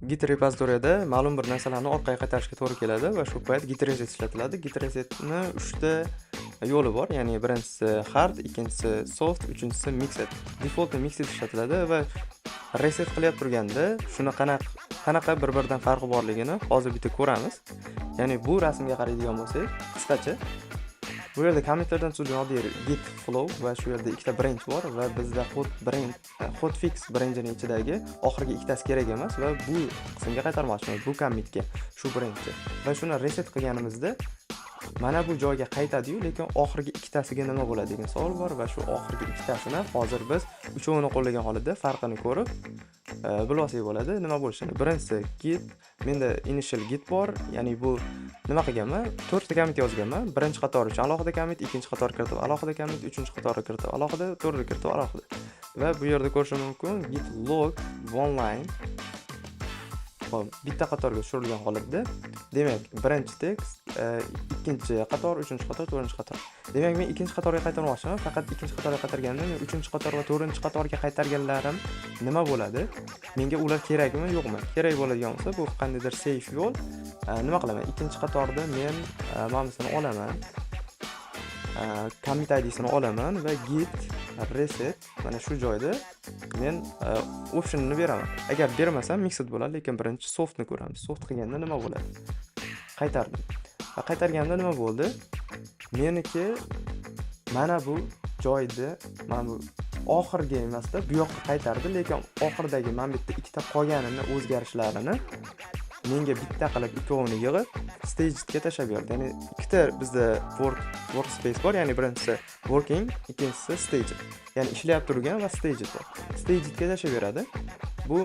Git repozitoriyada ma'lum bir narsalarni orqaga qaytarishga to'g'ri keladi va shu payt git reset ishlatiladi. Git resetni 3 ta yo'li bor. Ya'ni birinchisi hard, ikkinchisi soft, uchinchisi mixed. Defaultda mixed ishlatiladi va reset qilyap turganda shuni qanaqa bir-biridan farqi borligini hozir bitta ko'ramiz. Ya'ni bu rasmga qaraydigan bo'lsak, qisqacha bu yerda commentlardan tushgan oddiy git flow va shu yerda ikkita branch bor va bizda hotfix branchining ichidagi oxirgi ikkitasi kerak emas va bu qismga qaytarmoqchimiz, bu commitga, shu branchni. Va shuni reset qilganimizda mana bu joyga qaytadi-yu, lekin oxirgi ikkitasiga nima bo'ladi degan savol bor va shu oxirgi ikkitasini hozir biz uchovini qo'llagan holatda farqini ko'rib bilsak bo'ladi nima bo'lishini. Birinchisi git, menda initial git bor, ya'ni bu nima qilganman? 4 ta commit yozganman. Birinchi qator uchun alohida commit, ikkinchi qator kiritib alohida commit, uchinchi qatorni kiritib alohida, to'rtni kiritib alohida. Va bu yerda ko'rishim mumkin git log one line bitta qatorga tushirilgan holatda. Demak, birinchi tekst, ikkinchi qator, uchinchi qator, to'rtinchi qator. Demak, men ikkinchi qatorga qaytarmoqchiman. Faqat ikkinchi qatorga qaytarganda men uchinchi qator va to'rtinchi qatorga qaytarganlarim nima bo'ladi? Menga ular kerakmi, yo'qmi? Kerak bo'ladigan bo'lsa, bu qandaydir safe yo'l. Nima qilaman? Ikkinchi qatorda men ma'nosini olaman. Commit ID'sini olaman va git reset mana shu joyda men optionini beraman. Agar bermasam mixed bo'ladi, lekin birinchi softni ko'ramiz. Soft qilganda nima bo'ladi? Qaytardim. Va qaytarganda nima bo'ldi? Meniki mana bu joyda, mana bu oxirgi emasda bu yoqqa qaytardi, lekin oxirdagi mana bu yerda ikkita qolganini o'zgarishlarini menga bitta qilib ikkovini yig'ib stagedga tashlab berdi. Ya'ni ikkita bizda workspace bor, ya'ni birinchisi working, ikkinchisi staged. Ya'ni ishlayib turgan va staged bor. Stagedga tashlab beradi. Bu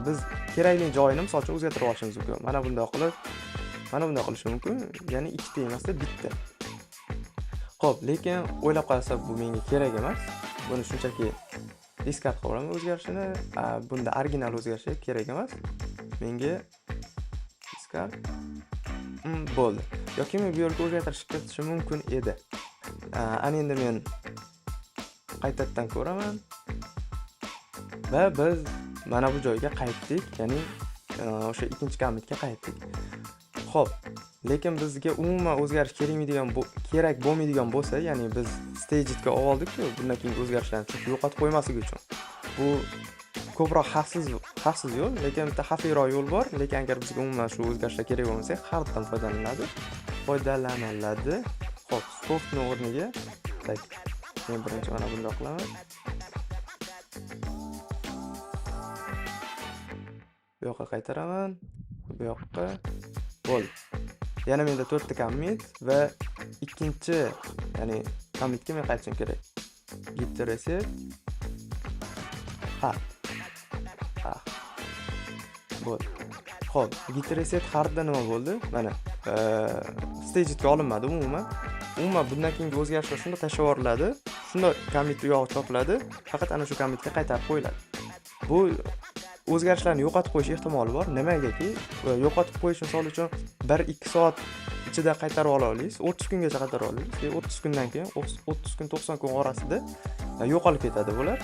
biz kerakli joyini misol uchun o'zgartirib olishimiz mumkin. Mana bunday qilish mumkin. Ya'ni ikkita emasda bitta. Xo'p, lekin o'ylab qarasak bu menga kerak emas. Buni shunchaki discard qilaman o'zgarishini. Bunda original o'zgarishi kerak emas. Menga discard bo'ldi. Yoki men bu yerga o'zgartirishim mumkin edi. Ana endi men qaytadan ko'raman. Va biz mana bu joyga qaytdik, ya'ni o'sha ikkinchi commitga qaytdik. Xo'p, lekin bizga umuman o'zgarish kerak bo'lmaydigan bo'lsa, ya'ni biz stagedga oldik-ku, bundan keyingi o'zgarishlarni yo'qotib qo'ymaslik uchun. Bu ko'proq xavfsiz yo'l, lekin bitta xavfliroq yo'l bor, lekin agar bizga umuman shu o'zgarishlar kerak bo'lmasa, harddan foydalaniladi. Xo'p, softning o'rniga men birinchi mana bunday qilaman. Bu yoqqa qaytaraman, bu yoqqa bo'ldi. Yana menda 4 ta commit va ikkinchi, ya'ni commitga men qaytishim kerak. Git reset. Bo'ldi. Xo'p, git reset hardda nima bo'ldi? Mana stagedga olinmadi umuman. Bundan keyingi o'zgarishlar shunda tashlab yuboriladi. Shunda commit u yog'i chopiladi, faqat ana shu commitga qaytarib qo'yiladi. Bu o'zgarishlarni yo'qotib qo'yish ehtimoli bor. Nimagaki, yo'qotib qo'yish misol uchun 1-2 soat ichida qaytarib ola olasiz, 30 kungacha qaytarib olasiz. 30 kundan keyin 30 kun 90 kun orasida yo'qolib ketadi bular.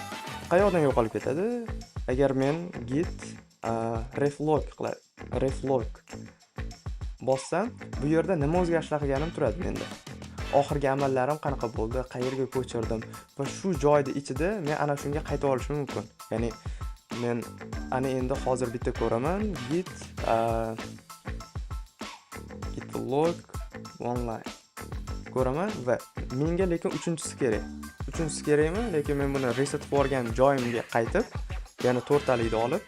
Qayoqdan yo'qolib ketadi? Agar men git reflog bossam, bu yerda nima o'zgarishlar qilganim turadi menda. Oxirgi amallarim qanaqa bo'ldi, qayerga ko'chirdim va shu joyda ichida men ana shunga qayta olishim mumkin. Ya'ni men ana endi hozir bitta ko'raman, git log one line ko'raman va menga lekin uchinchisi kerak. Uchinchisi kerakmi? Lekin men buni reset qilib olgan joyimga qaytib, yana to'rtalikni olib,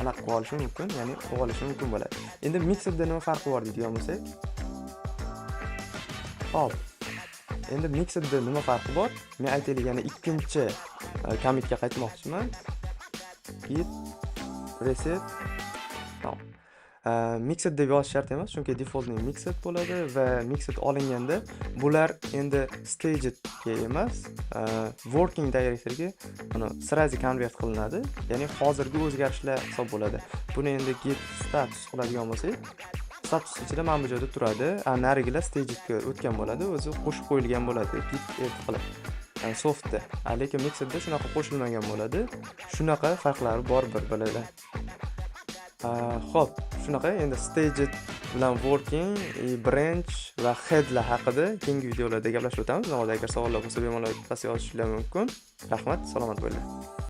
anaqa qilib olishim mumkin, ya'ni olishim mumkin bo'ladi. Endi mixedda nima farqi bor deydigan bo'lsak, hop. Endi mixedda nima farqi bor? Men aytaylik, yana ikkinchi commitga qaytmoqchiman. Git reset. Tamam. Mixed deb yozish shart emas, chunki defaultning mixed bo'ladi va mixed olinganda bular endi stagedga emas, working directoryga sirazi convert qilinadi. Ya'ni hozirgi o'zgarishlar hisob bo'ladi. Buni endi git status qiladigan bo'lsak, status ichida mana bu joyda turadi. Narigilar stagedga o'tgan bo'ladi, o'zi qo'shib qo'yilgan bo'ladi git qilib. Softda. Lekin mixedda shunaqa qo'shilmagan bo'ladi. Shunaqa farqlari bor bir-biridan. Xo'p, shunaqa endi staged bilan working, branch va headlar haqida keyingi videolarda gaplashib o'tamiz. Navoqda agar savollar bo'lsa bemalol pastga yozishingiz mumkin. Rahmat, salomat bo'linglar.